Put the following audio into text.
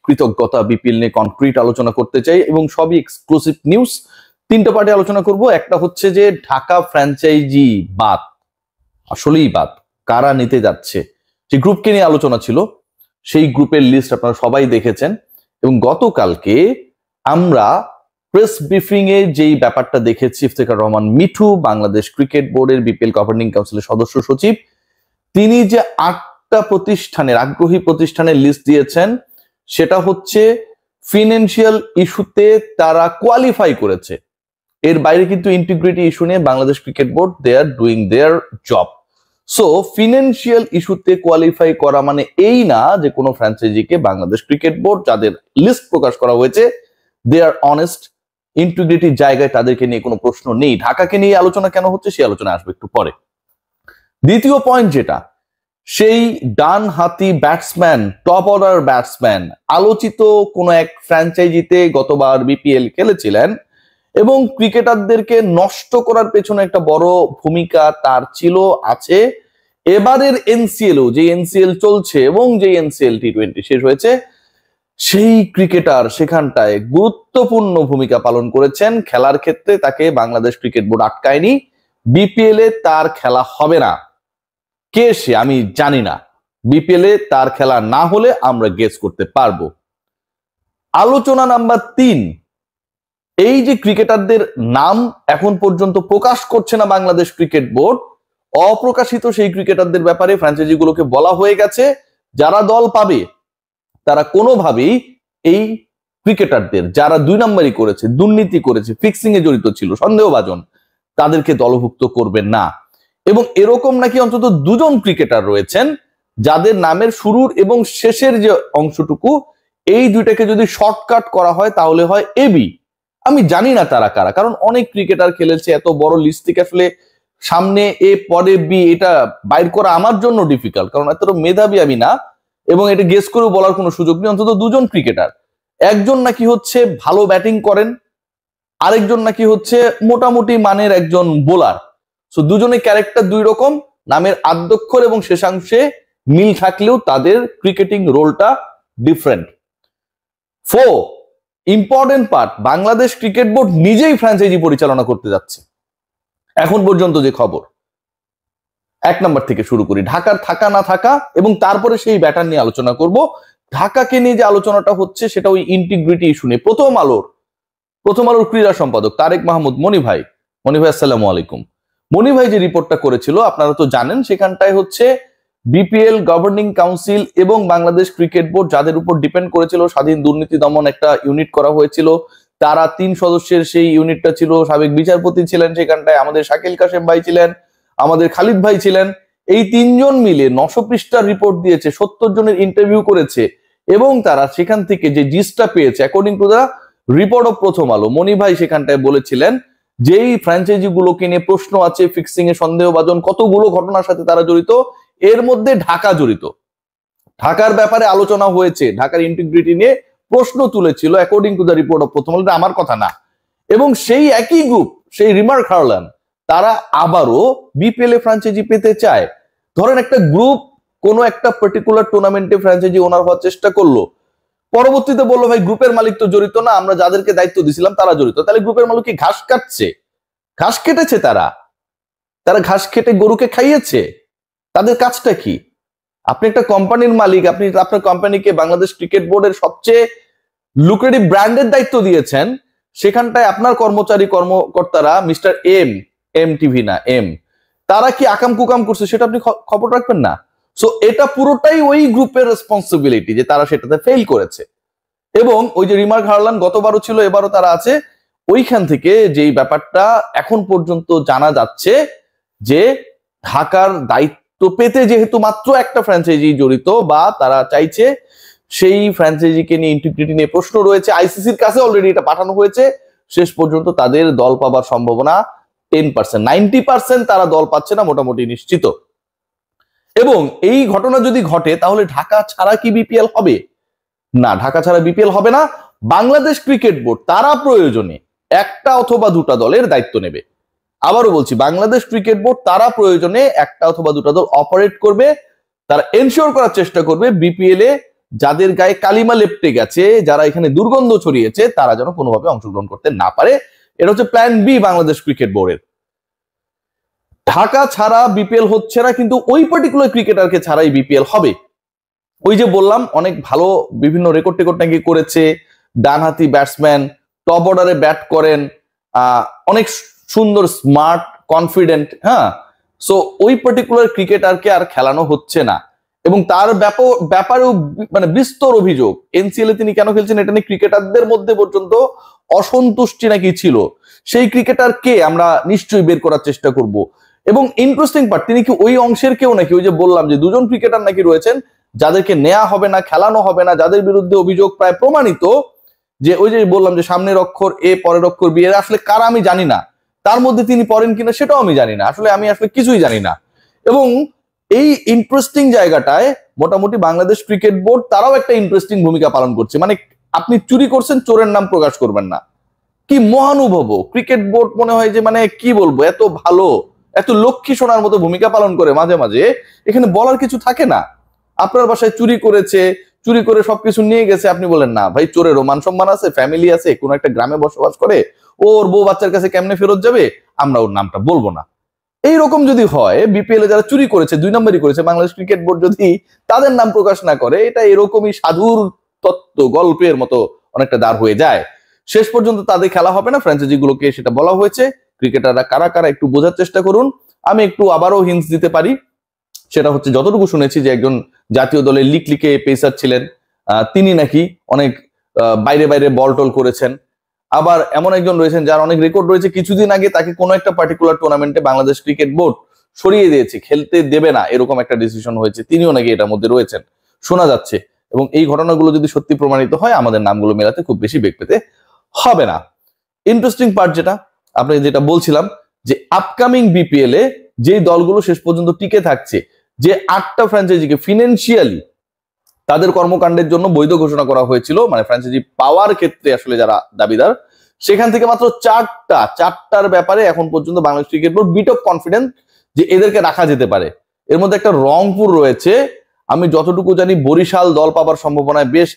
কৃতজ্ঞতা বিপিএল নিয়ে কনক্রিট আলোচনা করতে চাই এবং সবই এক্সক্লুসিভ নিউজ। তিনটা পার্টে আলোচনা করব। একটা হচ্ছে যে ঢাকা ফ্র্যাঞ্চাইজি বাদ, আসলেই বাদ, কারা নিতে যাচ্ছে, যে গ্রুপকে নিয়ে আলোচনা ছিল সেই গ্রুপের লিস্ট আপনারা সবাই দেখেছেন। এবং গতকালকে আমরা প্রেস ব্রিফিং এ যেই ব্যাপারটা দেখেছি, ইফতেখার রহমান মিঠু বাংলাদেশ ক্রিকেট বোর্ডের বিপিএল গভর্নিং কাউন্সিলের সদস্য সচিব, তিনি যে 8টা প্রতিষ্ঠানের, আগ্রহী প্রতিষ্ঠানের লিস্ট দিয়েছেন, সেটা হচ্ছে ফিনান্সিয়াল ইস্যুতে তারা কোয়ালিফাই করেছে। এর বাইরে কিন্তু ইন্টিগ্রিটি ইস্যু নিয়ে Bangladesh cricket board they are doing their job. So financial ইস্যুতে কোয়ালিফাই করা মানে এই না যে কোনো ফ্র্যাঞ্চাইজিকে বাংলাদেশ ক্রিকেট বোর্ড যাদের লিস্ট প্রকাশ করা হয়েছে দে আর অনেস্ট, ইন্টিগ্রিটির জায়গায় তাদেরকে নিয়ে কোনো প্রশ্ন নেই। ঢাকাকে নিয়ে আলোচনা কেন হচ্ছে সেই আলোচনা আসবে একটু পরে। দ্বিতীয় পয়েন্ট যেটা, সেই ডান হাতি ব্যাটসম্যান, টপ অর্ডার ব্যাটসম্যান, আলোচিত কোন এক ফ্র্যাঞ্চাইজিতে গতবার বিপিএল খেলেছিলেন এবং ক্রিকেটারদেরকে নষ্ট করার পেছনে একটা বড় ভূমিকা তার ছিল, আছে। এবারের এনসিএলও, যে এনসিএল চলছে এবং যে এনসিএল টি20 শেষ হয়েছে, সেই ক্রিকেটার সেখানটায় গুরুত্বপূর্ণ ভূমিকা পালন করেছেন। খেলার ক্ষেত্রে তাকে বাংলাদেশ ক্রিকেট বোর্ড আটকায়নি। বিপিএল এ তার খেলা হবে না। কে সে আমি জানি না। বিপিএল এ তার খেলা না হলে আমরা গেস করতে পারবো। আলোচনা নাম্বার 3, এই যে ক্রিকেটারদের নাম এখন পর্যন্ত প্রকাশ করছে না বাংলাদেশ ক্রিকেট বোর্ড, অপ্রকাশিত সেই ক্রিকেটারদের ব্যাপারে ফ্র্যাঞ্চাইজিগুলোকে বলা হয়ে গেছে যারা দল পাবে তারা কোনোভাবেই এই ক্রিকেটারদের, যারা 2 নম্বরই করেছে, দুর্নীতি করেছে, ফিক্সিং এ জড়িত ছিল, সন্দেহভাজন, তাদেরকে দলভুক্ত করবেন না। এবং এরকম নাকি অন্তত 2 জন ক্রিকেটার রয়েছেন যাদের নামের শুরুর এবং শেষের যে অংশটুকু, এই দুইটাকে যদি শর্টকাট করা হয় তাহলে হয় এবি। আমি জানি না তারা কারা, কারণ অনেক ক্রিকেটার খেলেছে। এত বড় লিস্ট থেকে আসলে সামনে এ পরে বি এটা বাইর করা আমার জন্য ডিফিকাল্ট, কারণ এতটা মেধাবী আমি না এবং এটা গেস করেও বলার কোনো সুযোগ নেই। অন্তত 2 জন ক্রিকেটার, একজন নাকি হচ্ছে ভালো ব্যাটিং করেন, আরেকজন নাকি হচ্ছে মোটামুটি মানের একজন বোলার। সো দুজনের ক্যারেক্টার 2 রকম, নামের আদ্যক্ষর এবং শেষাংশে মিল থাকলেও তাদের ক্রিকেটিং রোলটা different. 4 important part, Bangladesh cricket board নিজেই ফ্র্যাঞ্চাইজি পরিচালনা করতে যাচ্ছে এখন পর্যন্ত যে খবর। 1 নম্বর থেকে শুরু করি, ঢাকার থাকা না থাকা এবং তারপরে সেই ব্যাটার নিয়ে আলোচনা করব। ঢাকাকে নিয়ে যে আলোচনাটা হচ্ছে সেটা ওই ইন্টিগ্রিটি ইস্যু নিয়ে। প্রথম আলোর ক্রীড়া সম্পাদক তারেক মাহমুদ, মনি ভাই আসসালামু আলাইকুম। মনি ভাই যে রিপোর্টটা করেছিল আপনারা তো জানেন, সেখানটায় হচ্ছে বিপিএল গভর্নিং কাউন্সিল এবং বাংলাদেশ ক্রিকেট বোর্ড যাদের উপর ডিপেন্ড করেছিল স্বাধীন দুর্নীতি দমন একটা ইউনিট করা হয়েছিল, তারা 3 সদস্যের সেই ইউনিটটা ছিল। সাবেক বিচারপতি ছিলেন সেখানটায়, আমাদের শাকিল কাশেম ভাই ছিলেন, আমাদের খালিদ ভাই ছিলেন। এই 3 জন মিলে 900 পৃষ্ঠার রিপোর্ট দিয়েছে, 70 জনের ইন্টারভিউ করেছে এবং তারা সেখান থেকে যে জিসটা পেয়েছে according to the report of Prothom Alo, মনি ভাই সেখানটায় বলেছিলেন যেই ফ্র্যাঞ্চাইজি গুলোকে নিয়ে প্রশ্ন আছে, ফিক্সিং এ সন্দেহভাজন, কতগুলো ঘটনার সাথে তারা জড়িত, এর মধ্যে ঢাকা জড়িত। ঢাকার ব্যাপারে আলোচনা হয়েছে, ঢাকার ইন্টিগ্রিটি নিয়ে প্রশ্ন তুলেছিল according to the report of Prothom Alo, আমার কথা না। এবং সেই একই গ্রুপ, সেই রিমার্ক হারলান, তারা আবারও বিপিএল এ ফ্র্যাঞ্চাইজি পেতে চায়। ধরেন একটা গ্রুপ কোনো একটা পার্টিকুলার টুর্নামেন্টে ফ্র্যাঞ্চাইজি ওনার হওয়ার চেষ্টা করলো, পরবর্তীতে বললো ভাই গ্রুপের মালিক তো জড়িত না, আমরা যাদেরকে দায়িত্ব দিছিলাম তারা জড়িত। তাহলে গ্রুপের মালিক কি ঘাস কাটছে? ঘাস কেটেছে তারা ঘাস কেটে গরুকে খাইয়েছে। তাদের কাজটা কি? আপনি একটা কোম্পানির মালিক, আপনি আপনার কোম্পানিকে বাংলাদেশ ক্রিকেট বোর্ডের সবচেয়ে লুক্রেটিভ ব্র্যান্ডের দায়িত্ব দিয়েছেন, সেখানটায় আপনার কর্মকর্তারা মিস্টার এম টিভি না এম, তারা কি আকাম কুকাম করছে সেটা আপনি খবর রাখবেন না? সো এটা পুরোটাই ওই গ্রুপের রেসপন্সিবিলিটি যে তারা সেটাতে ফেল করেছে। এবং ওই যে রিমার্ক হারলান গতবারও ছিল, এবারও তারা আছে। ওইখান থেকে যেই ব্যাপারটা এখন পর্যন্ত জানা যাচ্ছে যে ঢাকার দায়িত্ব পেতে যেহেতু মাত্র একটা ফ্র্যাঞ্চাইজি জড়িত বা তারা চাইছে, সেই ফ্র্যাঞ্চাইজিকে নিয়ে ইন্টিগ্রিটি নিয়ে প্রশ্ন রয়েছে। আইসিসির কাছে অলরেডি এটা পাঠানো হয়েছে। শেষ পর্যন্ত তাদের দল পাবার সম্ভাবনা 10%, 90% তারা দল পাচ্ছে না, মোটামুটি নিশ্চিত। এবং এই ঘটনা যদি ঘটে তাহলে ঢাকা ছাড়া কি বিপিএল হবে? না, ঢাকা ছাড়া বিপিএল হবে না। বাংলাদেশ ক্রিকেট বোর্ড তারা প্রয়োজনে 1টা অথবা 2টা দলের দায়িত্ব নেবে। আবারও বলছি, বাংলাদেশ ক্রিকেট বোর্ড তারা প্রয়োজনে 1টা অথবা 2টা দল অপারেট করবে। তারা এনশিওর করার চেষ্টা করবে বিপিএল এ যাদের গায়ে কালিমা লেপ্টে গেছে, যারা এখানে দুর্গন্ধ ছড়িয়েছে, তারা যেন কোনোভাবে অংশগ্রহণ করতে না পারে। এটা হচ্ছে প্ল্যান বি বাংলাদেশ ক্রিকেট বোর্ডের। ঢাকা ছাড়া বিপিএল হচ্ছে না, কিন্তু ওই পার্টিকুলার ক্রিকেটারকে ছাড়াই বিপিএল হবে। ওই যে বললাম অনেক ভালো বিভিন্ন রেকর্ড টেকর্ড নাকি করেছে, ডানহাতি ব্যাটসম্যান, টপ অর্ডারে ব্যাট করেন, অনেক সুন্দর, স্মার্ট, কনফিডেন্ট। হ্যাঁ, সো ওই পার্টিকুলার ক্রিকেটারকে আর খেলানো হচ্ছে না, এবং তার ব্যাপারেও মানে বিস্তর অভিযোগ। এনসিএল এ তিনি কেন খেলছেন এটা নিয়ে ক্রিকেটারদের মধ্যে পর্যন্ত অসন্তুষ্টি নাকি ছিল। সেই ক্রিকেটারকে আমরা নিশ্চয়ই বের করার চেষ্টা করব। এবং ইন্টারেস্টিং পার্ট, তিনি কি ওই অংশের কেউ নাকি? ওই যে বললাম যে দুজন ক্রিকেটার নাকি রয়েছেন যাদেরকে নেওয়া হবে না, খেলানো হবে না, যাদের বিরুদ্ধে অভিযোগ প্রায় প্রমাণিত। যে ওই যে বললাম যে সামনের অক্ষর এ পরের অক্ষর বি, এর আসলে কারা আমি জানি না, তার মধ্যে তিনি পড়েন কিনা সেটাও আমি জানি না, আমি আসলে কিছুই জানি না। এবং এই ইন্টারেস্টিং জায়গাটায় মোটামুটি বাংলাদেশ ক্রিকেট বোর্ড তারাও একটা ইন্টারেস্টিং ভূমিকা পালন করছে। মানে আপনি চুরি করছেন, চোরের নাম প্রকাশ করবেন না। কি মহানুভব ক্রিকেট বোর্ড, মনে হয় যে মানে কি বলবো, এত ভালো, এত লক্ষ্মী সোনার মতো ভূমিকা পালন করে মাঝে মাঝে, এখানে বলার কিছু থাকে না। আপনার বাসায় চুরি করেছে, চুরি করে সবকিছু নিয়ে গেছে, আপনি বলেন না ভাই চোরেরও মান সম্মান আছে, ফ্যামিলি আছে, কোন একটা গ্রামে বসবাস করে, ওর বউ বাচ্চার কাছে কেমনে ফেরত যাবে, আমরা ওর নামটা বলবো না। এইরকম যদি হয়, বিপিএল এ যারা চুরি করেছে, 2 নম্বরই করেছে, বাংলাদেশ ক্রিকেট বোর্ড যদি তাদের নাম প্রকাশ না করে, এটা এরকমই সাধুর তত্ত্ব গল্পের মতো অনেকটা দাঁড় হয়ে যায়। শেষ পর্যন্ত তাদের খেলা হবে না, ফ্র্যাঞ্চাইজি গুলোকে সেটা বলা হয়েছে। ক্রিকেটাররা কারা কারা একটু বোঝার চেষ্টা করুন। আমি একটু আবারও হিন্টস দিতে পারি, সেটা হচ্ছে যতটুকু শুনেছি যে একজন জাতীয় দলের লিকে পেসার ছিলেন, তিনি নাকি অনেক বাইরে বাইরে বল টল করেছেন। আবার এমন একজন রয়েছেন যার অনেক রেকর্ড রয়েছে, কিছুদিন আগে তাকে কোনো একটা পার্টিকুলার টুর্নামেন্টে বাংলাদেশ ক্রিকেট বোর্ড সরিয়ে দিয়েছে, খেলতে দেবে না, এরকম একটা ডিসিশন হয়েছে, তিনিও নাকি এটার মধ্যে রয়েছেন শোনা যাচ্ছে। এবং এই ঘটনাগুলো যদি সত্যি প্রমাণিত হয়, আমাদের নামগুলো মেলাতে খুব বেশি বেগ পেতে হবে না। ইন্টারেস্টিং পার্ট যেটা আপনি যেটা বলছিলাম, যে আপকামিং বিপিএল এ যে দলগুলো শেষ পর্যন্ত টিকে থাকছে, যে 8টা ফ্র্যাঞ্চাইজিকে ফিনান্সিয়ালি তাদের কর্মকাণ্ডের জন্য বৈধ ঘোষণা করা হয়েছিল, মানে ফ্র্যাঞ্চাইজি পাওয়ার ক্ষেত্রে আসলে যারা দাবিদার, সেখান থেকে মাত্র 4টার ব্যাপারে এখন পর্যন্ত Bangladesh cricket board bit of confidence যে এদেরকে রাখা যেতে পারে। এর মধ্যে একটা রংপুর রয়েছে, আমি যতটুকু জানি বরিশাল দল পাবার সম্ভাবনায় বেশ